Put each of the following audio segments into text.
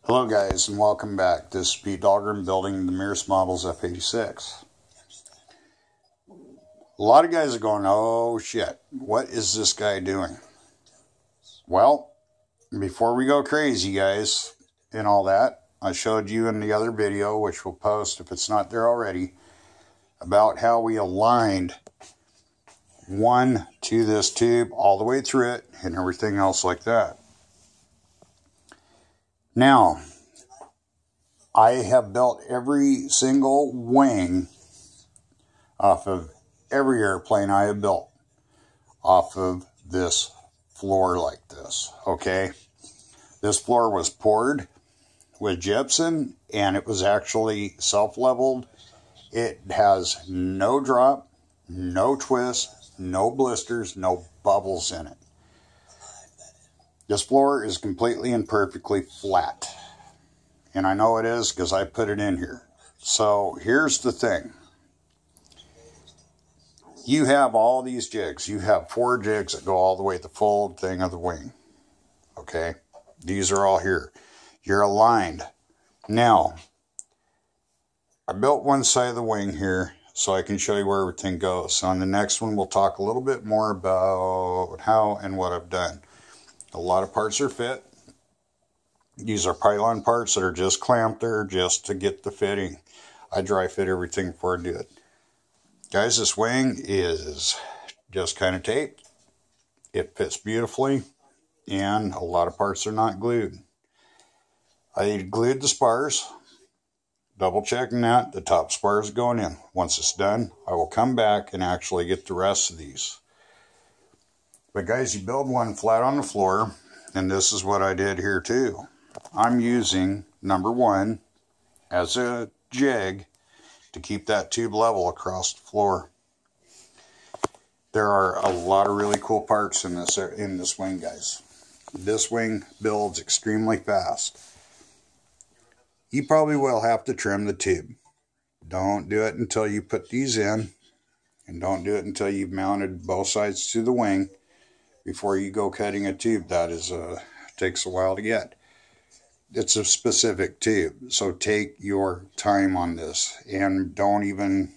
Hello guys and welcome back. This is Pete Dahlgren building the Mears Models F86. A lot of guys are going, oh shit, what is this guy doing? Well, before we go crazy guys and all that, I showed you in the other video, which we'll post if it's not there already, about how we aligned one to this tube all the way through it and everything else like that. Now, I have built every single wing off of every airplane I have built off of this floor like this, okay? This floor was poured with gypsum and it was actually self-leveled. It has no drop, no twist, no blisters, no bubbles in it. This floor is completely and perfectly flat. And I know it is because I put it in here. So here's the thing. You have all these jigs. You have 4 jigs that go all the way to the full thing of the wing. Okay? These are all here. You're aligned. Now, I built one side of the wing here so I can show you where everything goes. So on the next one, we'll talk a little bit more about how and what I've done. A lot of parts are fit. These are pylon parts that are just clamped there just to get the fitting. I dry fit everything before I do it. Guys, this wing is just kind of taped. It fits beautifully, and a lot of parts are not glued. I glued the spars, double checking that the top spars are going in. Once it's done, I will come back and actually get the rest of these. But guys, you build one flat on the floor, and this is what I did here too. I'm using number 1 as a jig to keep that tube level across the floor. There are a lot of really cool parts in this wing, guys. This wing builds extremely fast. You probably will have to trim the tube. Don't do it until you put these in, and don't do it until you've mounted both sides to the wing before you go cutting a tube. That is takes a while to get. It's a specific tube, so take your time on this and don't even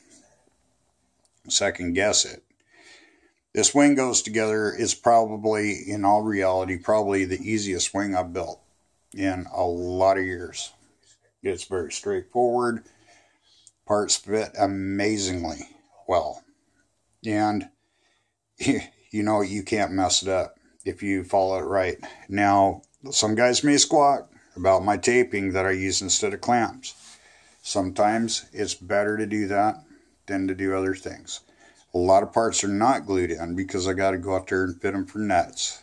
second guess it. This wing goes together. It's probably, in all reality, probably the easiest wing I've built in a lot of years. It's very straightforward. Parts fit amazingly well, and you know you can't mess it up if you follow it right. Now, some guys may squawk about my taping that I use instead of clamps. Sometimes it's better to do that than to do other things. A lot of parts are not glued in because I got to go out there and fit them for nuts.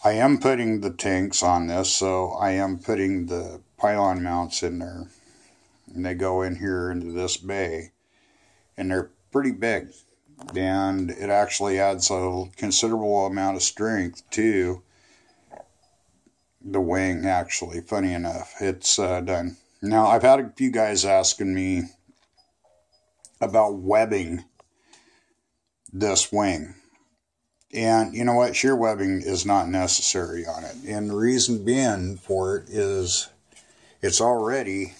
I am putting the tanks on this, so I am putting the pylon mounts in there. And they go in here into this bay. And they're pretty big. And it actually adds a considerable amount of strength to the wing, actually. Funny enough, it's done. Now, I've had a few guys asking me about webbing this wing. And you know what? Shear webbing is not necessary on it. And the reason being for it is it's already,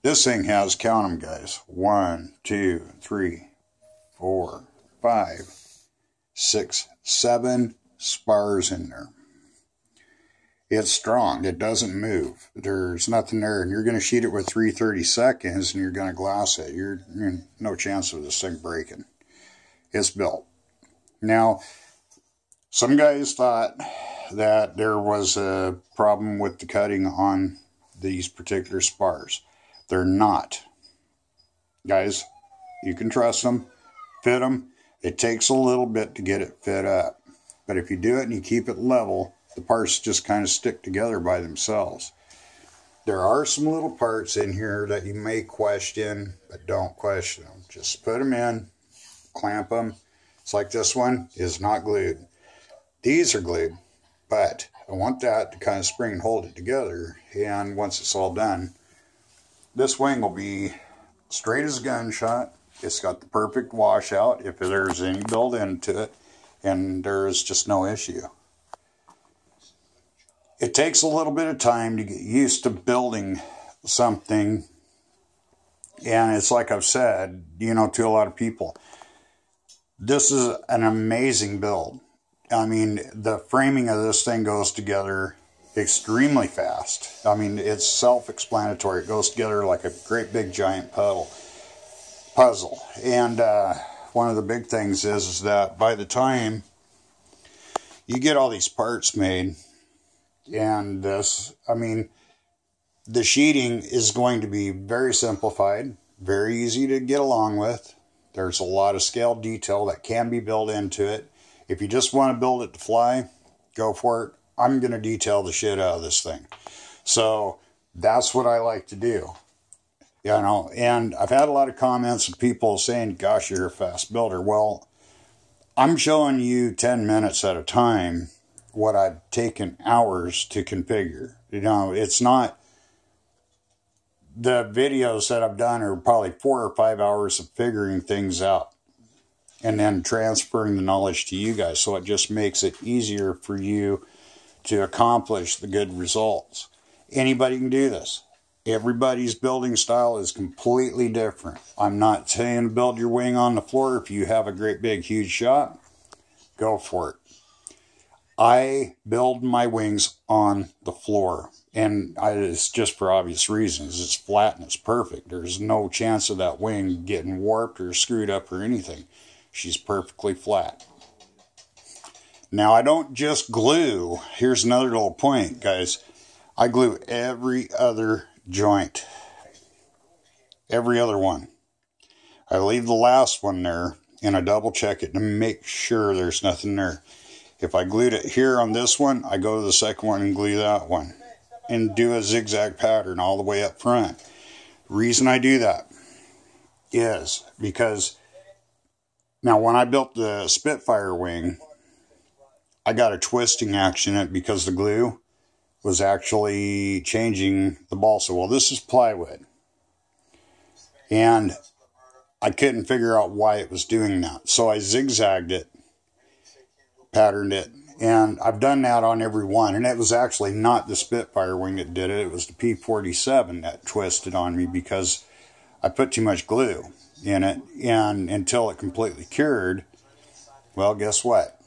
this thing has, count them guys, 1, 2, 3, 4, 5, 6, 7 spars in there. It's strong. It doesn't move. There's nothing there. And you're going to sheet it with 3/32 and you're going to glass it. You're no chance of this thing breaking. It's built. Now, some guys thought that there was a problem with the cutting on these particular spars. They're not. Guys, you can trust them. Fit them. It takes a little bit to get it fit up. But if you do it and you keep it level, the parts just kind of stick together by themselves. There are some little parts in here that you may question, but don't question them. Just put them in, clamp them. It's like this one is not glued. These are glued, but I want that to kind of spring and hold it together. And once it's all done, this wing will be straight as a gunshot. It's got the perfect washout if there's any built into it, and there's just no issue. it takes a little bit of time to get used to building something. And it's like I've said, you know, to a lot of people, this is an amazing build. I mean, the framing of this thing goes together extremely fast. I mean, it's self-explanatory. It goes together like a great big giant puzzle. And one of the big things is that by the time you get all these parts made, and this, I mean, the sheeting is going to be very simplified, very easy to get along with. There's a lot of scale detail that can be built into it. If you just want to build it to fly, go for it. I'm going to detail the shit out of this thing. So that's what I like to do. You know, and I've had a lot of comments of people saying, gosh, you're a fast builder. Well, I'm showing you 10 minutes at a time what I've taken hours to configure. You know, it's not, the videos that I've done are probably 4 or 5 hours of figuring things out and then transferring the knowledge to you guys. So it just makes it easier for you to accomplish the good results. Anybody can do this. Everybody's building style is completely different. I'm not saying build your wing on the floor. If you have a great big huge shop, go for it. I build my wings on the floor, and it's just for obvious reasons. It's flat and it's perfect. There's no chance of that wing getting warped or screwed up or anything. She's perfectly flat. Now, I don't just glue. Here's another little point, guys. I glue every other joint. Every other one. I leave the last one there, and I double check it to make sure there's nothing there. If I glued it here on this one, I go to the second one and glue that one. And do a zigzag pattern all the way up front. The reason I do that is because, now when I built the Spitfire wing, I got a twisting action in it because the glue was actually changing the balsa. Well, this is plywood. And I couldn't figure out why it was doing that. So I zigzagged it, patterned it, and I've done that on every one. And it was actually not the Spitfire wing that did it. It was the P-47 that twisted on me because I put too much glue in it. And until it completely cured, well, guess what?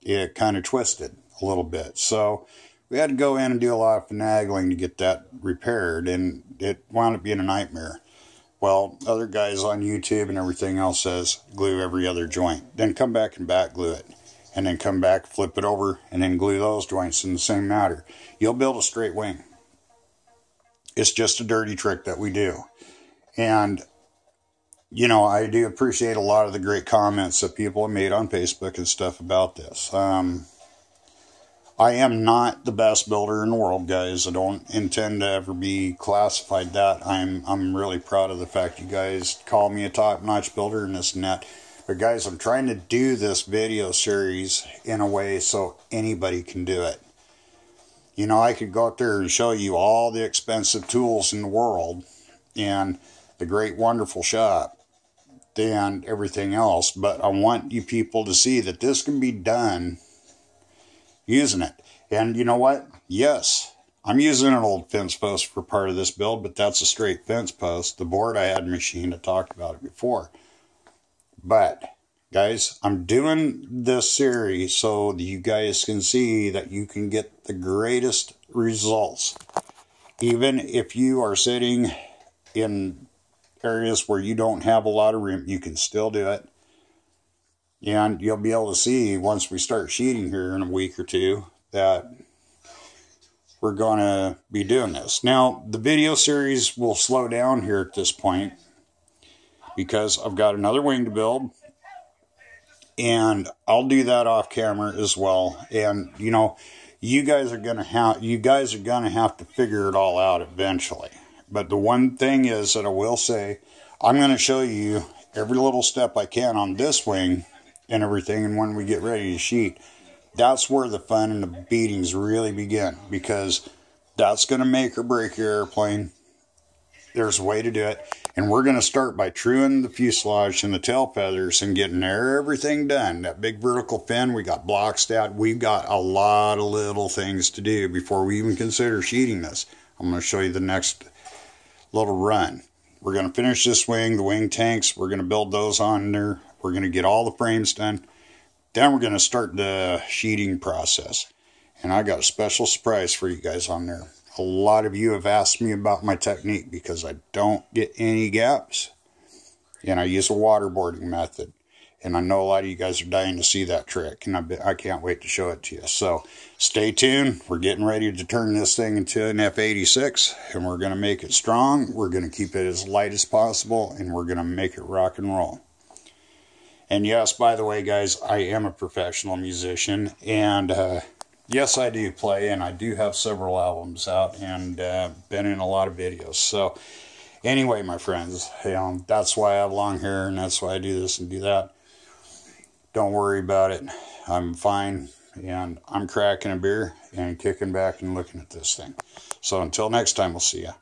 It kind of twisted a little bit. So we had to go in and do a lot of finagling to get that repaired, and it wound up being a nightmare. Well, other guys on YouTube and everything else says glue every other joint. Then come back and back glue it. And then come back, flip it over, and then glue those joints in the same manner. You'll build a straight wing. It's just a dirty trick that we do. And, you know, I do appreciate a lot of the great comments that people have made on Facebook and stuff about this. I am not the best builder in the world, guys. I don't intend to ever be classified that. I'm really proud of the fact you guys call me a top-notch builder and this and that. But guys, I'm trying to do this video series in a way so anybody can do it. You know, I could go out there and show you all the expensive tools in the world and the great, wonderful shop and everything else. But I want you people to see that this can be done using it. And you know what? Yes, I'm using an old fence post for part of this build, but that's a straight fence post. The board I had machined, I talked about it before. But, guys, I'm doing this series so that you guys can see that you can get the greatest results. Even if you are sitting in areas where you don't have a lot of room, you can still do it. And you'll be able to see once we start sheeting here in a week or two that we're going to be doing this. Now, the video series will slow down here at this point, because I've got another wing to build, and I'll do that off camera as well. And you know, you guys are gonna have to figure it all out eventually. But the one thing is that I will say, I'm going to show you every little step I can on this wing and everything. And when we get ready to sheet, that's where the fun and the beatings really begin, because that's going to make or break your airplane. there's a way to do it. And we're going to start by truing the fuselage and the tail feathers and getting everything done. That big vertical fin, we got blocks out. We've got a lot of little things to do before we even consider sheeting this. I'm going to show you the next little run. We're going to finish this wing, the wing tanks. We're going to build those on there. We're going to get all the frames done. Then we're going to start the sheeting process. And I got a special surprise for you guys on there. A lot of you have asked me about my technique because I don't get any gaps. And I use a waterboarding method. And I know a lot of you guys are dying to see that trick. And I can't wait to show it to you. So stay tuned. We're getting ready to turn this thing into an F86. And we're going to make it strong. We're going to keep it as light as possible. And we're going to make it rock and roll. And yes, by the way, guys, I am a professional musician. And yes, I do play, and I do have several albums out, and been in a lot of videos. So, anyway, my friends, that's why I have long hair, and that's why I do this and do that. Don't worry about it. I'm fine, and I'm cracking a beer and kicking back and looking at this thing. So, until next time, we'll see ya.